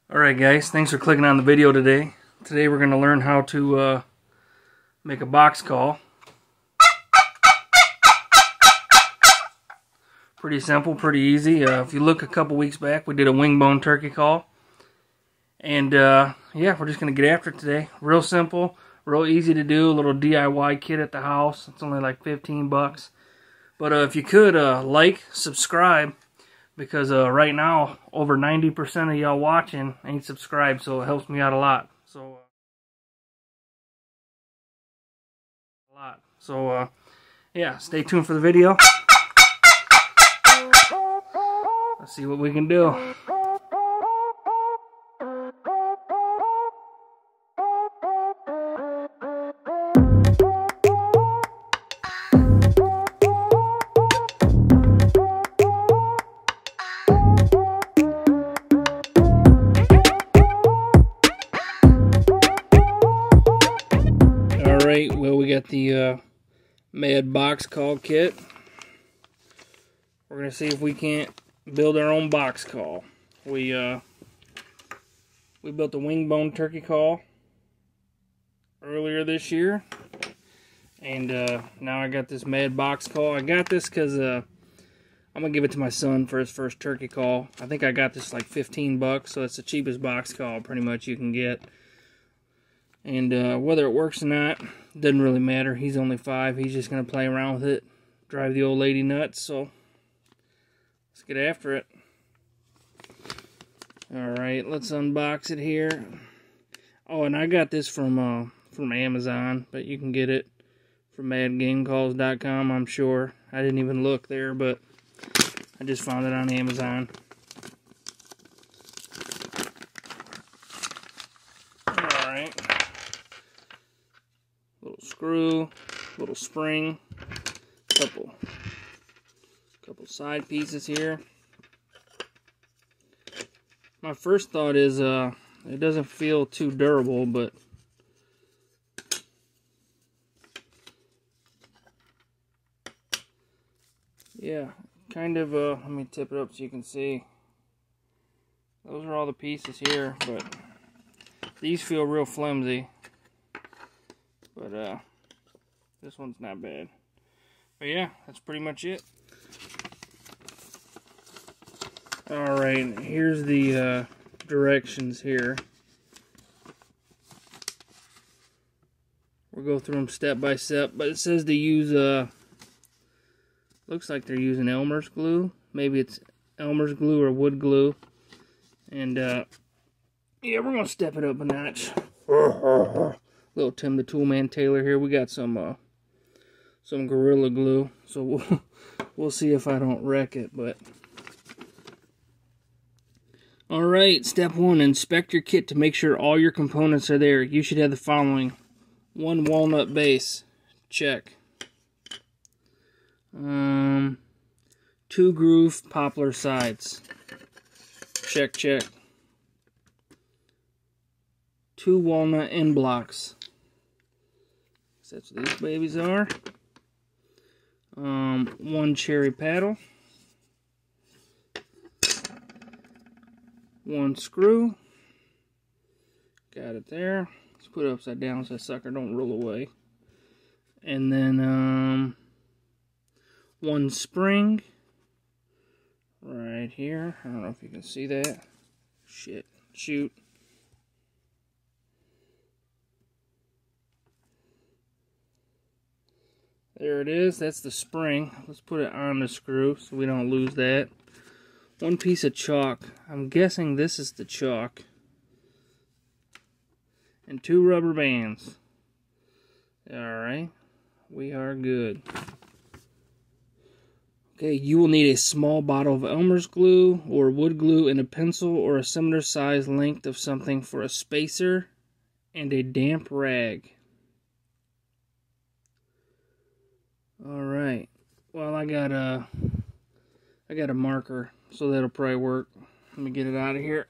Alright guys, thanks for clicking on the video today. Today we're going to learn how to make a box call. Pretty simple, pretty easy. If you look a couple weeks back, we did a wing bone turkey call. And yeah, we're just going to get after it today. Real simple, real easy to do. A little DIY kit at the house. It's only like 15 bucks. But if you could, like, subscribe. Because right now, over 90% of y'all watching ain't subscribed, so it helps me out a lot. So, yeah, stay tuned for the video. Let's see what we can do. Well, we got the M.A.D box call kit. We're going to see if we can't build our own box call. We built a wing bone turkey call earlier this year. And now I got this M.A.D box call. I got this because I'm going to give it to my son for his first turkey call. I think I got this like 15 bucks, so it's the cheapest box call pretty much you can get. And whether it works or not, doesn't really matter. He's only 5. He's just going to play around with it, drive the old lady nuts. So let's get after it. Alright, let's unbox it here. Oh, and I got this from Amazon, but you can get it from madgamecalls.com, I'm sure. I didn't even look there, but I just found it on Amazon. Alright. Little screw, little spring, couple side pieces here. My first thought is it doesn't feel too durable, but yeah, kind of let me tip it up so you can see. Those are all the pieces here, but these feel real flimsy. But this one's not bad. But yeah, that's pretty much it. Alright, here's the directions here. We'll go through them step by step, but it says to use looks like they're using Elmer's glue. Maybe it's Elmer's glue or wood glue. And yeah, we're gonna step it up a notch. Little Tim the Toolman Taylor here. We got some Gorilla Glue, so we'll see if I don't wreck it. But all right, step 1: inspect your kit to make sure all your components are there. You should have the following: 1 walnut base, check. 2 groove poplar sides, check, check. 2 walnut end blocks. That's what these babies are. 1 cherry paddle. 1 screw. Got it there. Let's put it upside down so that sucker don't roll away. And then 1 spring right here. I don't know if you can see that. Shoot. There it is. That's the spring. Let's put it on the screw so we don't lose that. 1 piece of chalk. I'm guessing this is the chalk. And 2 rubber bands. Alright. We are good. Okay, you will need a small bottle of Elmer's glue or wood glue and a pencil or a similar size length of something for a spacer and a damp rag. Alright, well I got a marker, so that'll probably work. Let me get it out of here.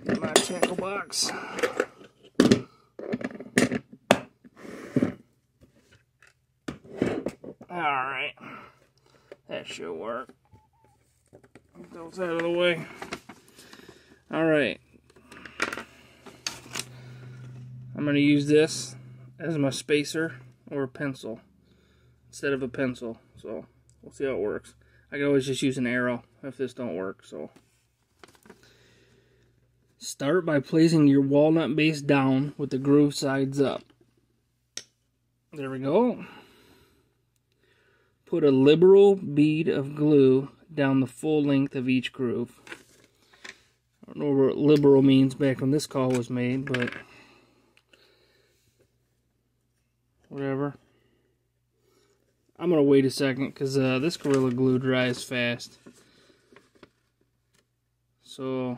Get my tackle box. Alright, that should work. Get those out of the way. Alright. I'm going to use this as my spacer or a pencil instead of a pencil. So we'll see how it works. I can always just use an arrow if this don't work. So start by placing your walnut base down with the groove sides up. There we go. Put a liberal bead of glue down the full length of each groove. I don't know what liberal means back when this call was made, but whatever. I'm going to wait a second because this Gorilla Glue dries fast. So,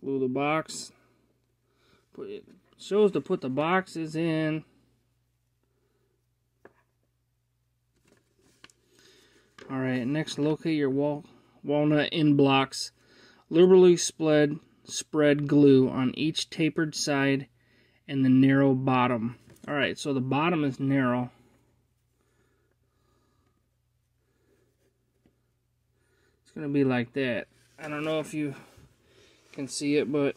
glue the box. It shows to put the boxes in. Alright, next locate your walnut end blocks. Liberally spread glue on each tapered side and the narrow bottom. Alright, so the bottom is narrow. It's going to be like that. I don't know if you can see it, but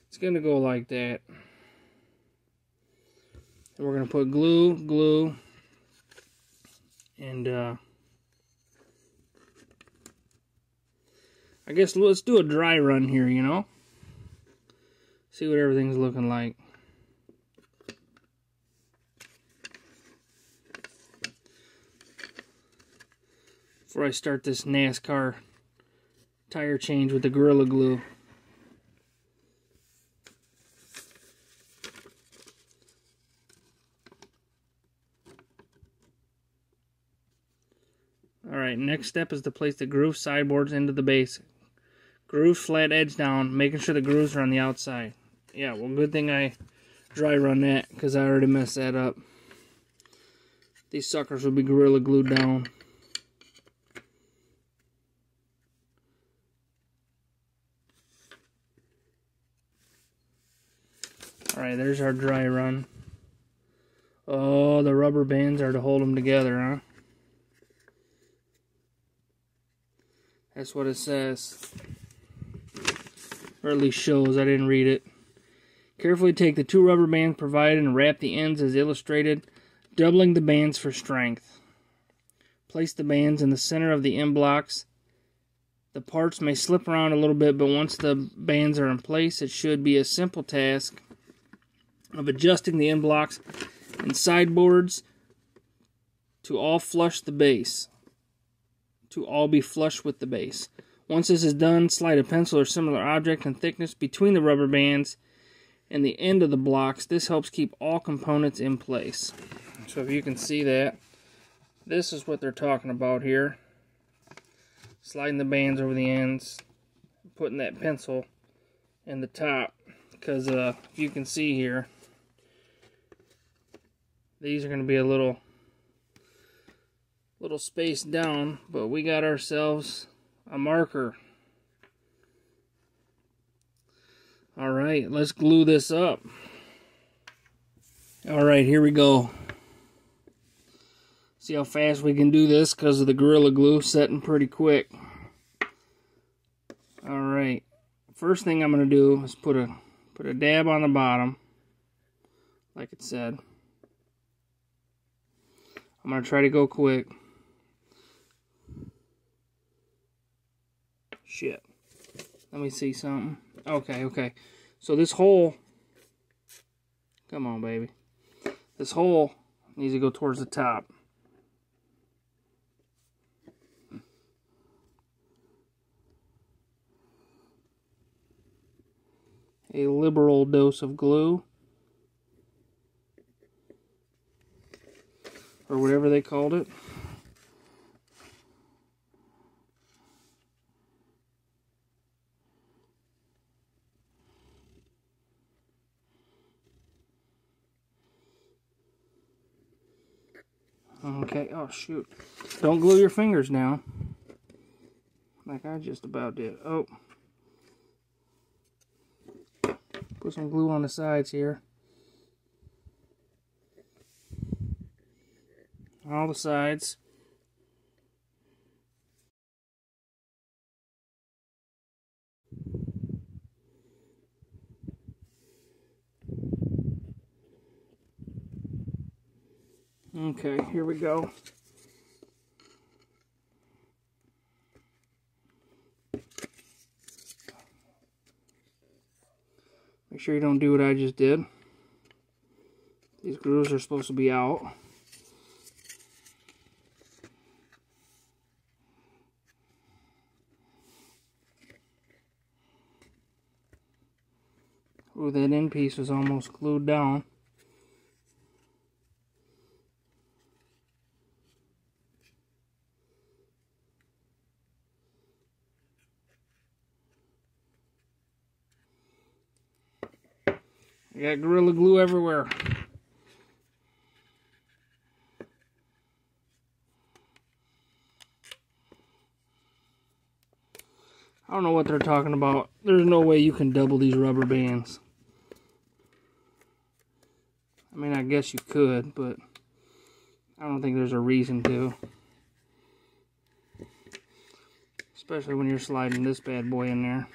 it's going to go like that. And we're going to put glue, and I guess let's do a dry run here, you know? See what everything's looking like. Before I start this NASCAR tire change with the Gorilla Glue. Alright, next step is to place the groove sideboards into the base. Groove flat edge down, making sure the grooves are on the outside. Yeah, well, good thing I dry run that, because I already messed that up. These suckers will be Gorilla Glued down. Alright, there's our dry run. Oh, the rubber bands are to hold them together, huh? That's what it says. Or at least shows, I didn't read it. Carefully take the 2 rubber bands provided and wrap the ends as illustrated, doubling the bands for strength. Place the bands in the center of the end blocks. The parts may slip around a little bit, but once the bands are in place, it should be a simple task of adjusting the end blocks and sideboards to all flush the base. To all be flush with the base. Once this is done, slide a pencil or similar object in thickness between the rubber bands and the end of the blocks. This helps keep all components in place. So if you can see that, this is what they're talking about here. Sliding the bands over the ends, putting that pencil in the top. Because if you can see here, these are going to be a little spaced down, but we got ourselves a marker. Alright, let's glue this up. Alright, here we go. See how fast we can do this because of the Gorilla Glue setting pretty quick. Alright, first thing I'm going to do is put a dab on the bottom, like it said. I'm going to try to go quick. Shit. Let me see something. Okay. So this hole, come on, baby. This hole needs to go towards the top. A liberal dose of glue, or whatever they called it. Okay, oh shoot. Don't glue your fingers now. Like I just about did. Oh. Put some glue on the sides here. all the sides. Okay, here we go. Make sure you don't do what I just did. These grooves are supposed to be out. Ooh, that end piece was almost glued down. I got Gorilla Glue everywhere. I don't know what they're talking about. There's no way you can double these rubber bands. I mean, I guess you could, but I don't think there's a reason to. Especially when you're sliding this bad boy in there.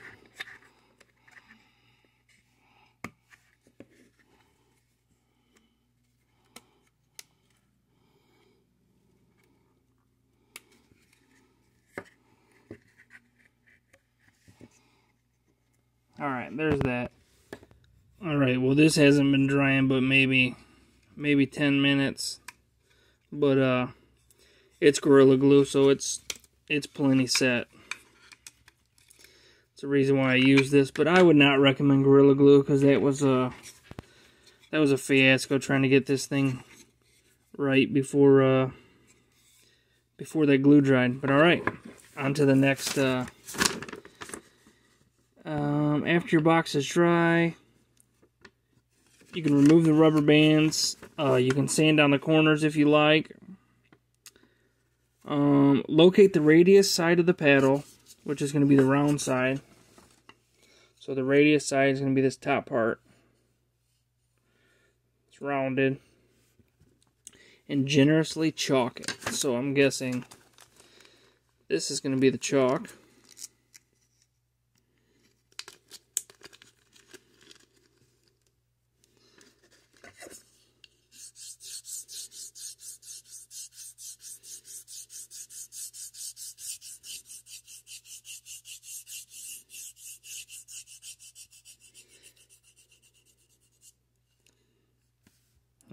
Alright, there's that. Alright, well this hasn't been drying but maybe 10 minutes. But it's Gorilla Glue, so it's plenty set. It's the reason why I use this, but I would not recommend Gorilla Glue because that was a fiasco trying to get this thing right before that glue dried. But alright, on to the next. After your box is dry, you can remove the rubber bands. You can sand down the corners if you like. Locate the radius side of the paddle, which is going to be the round side. So the radius side is going to be this top part. It's rounded. And generously chalk it. So I'm guessing this is going to be the chalk.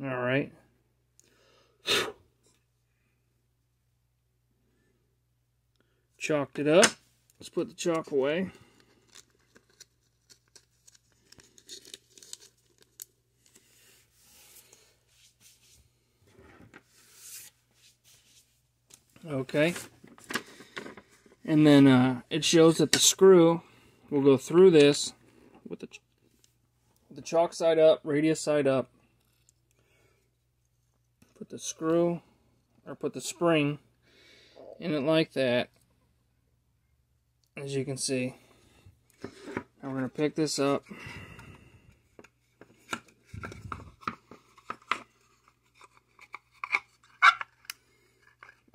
Alright. Chalked it up. Let's put the chalk away. Okay. And then it shows that the screw will go through this with the chalk side up, radius side up. Put the screw, or put the spring in it like that, as you can see. Now we're going to pick this up.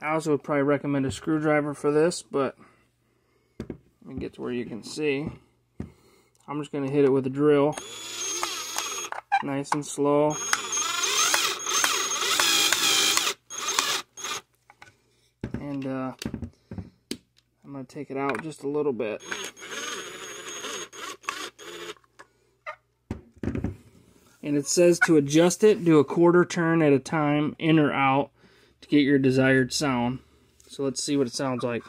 I also would probably recommend a screwdriver for this, but let me get to where you can see. I'm just going to hit it with a drill, nice and slow. And I'm going to take it out just a little bit. And it says to adjust it, do a quarter turn at a time, in or out, to get your desired sound. So let's see what it sounds like.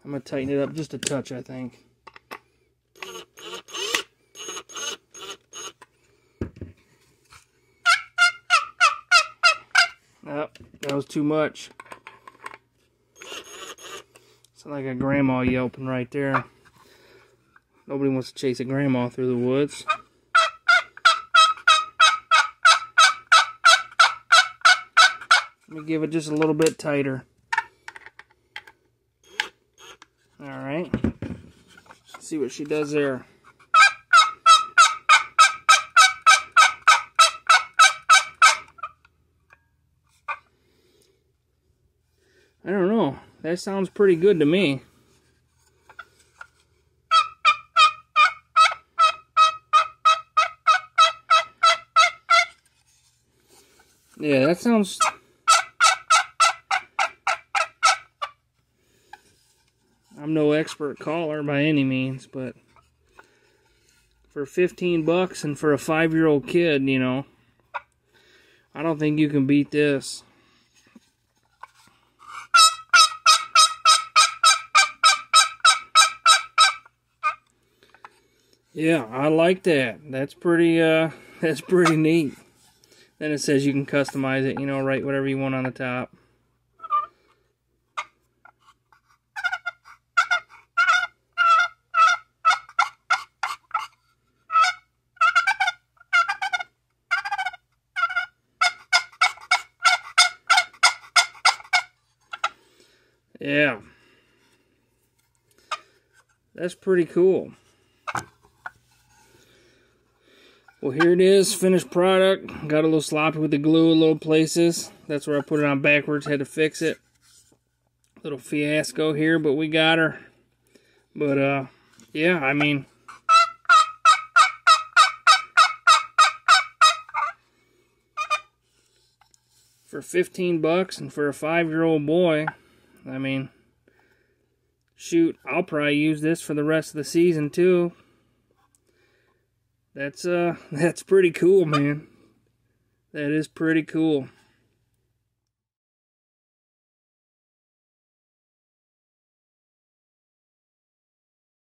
I'm going to tighten it up just a touch, I think. Nope, that was too much. Sound like a grandma yelping right there. Nobody wants to chase a grandma through the woods. Let me give it just a little bit tighter. see what she does there. I don't know. That sounds pretty good to me. Yeah, that sounds... I'm no expert caller by any means, but for 15 bucks and for a 5-year-old kid, you know, I don't think you can beat this. Yeah, I like that. That's pretty neat. Then it says you can customize it, you know, write whatever you want on the top. Yeah. That's pretty cool. Well, here it is, finished product. Got a little sloppy with the glue in little places. That's where I put it on backwards, had to fix it. Little fiasco here, but we got her. But, yeah, I mean... for 15 bucks and for a 5-year-old boy, I mean... shoot, I'll probably use this for the rest of the season, too. That's pretty cool, man. That is pretty cool.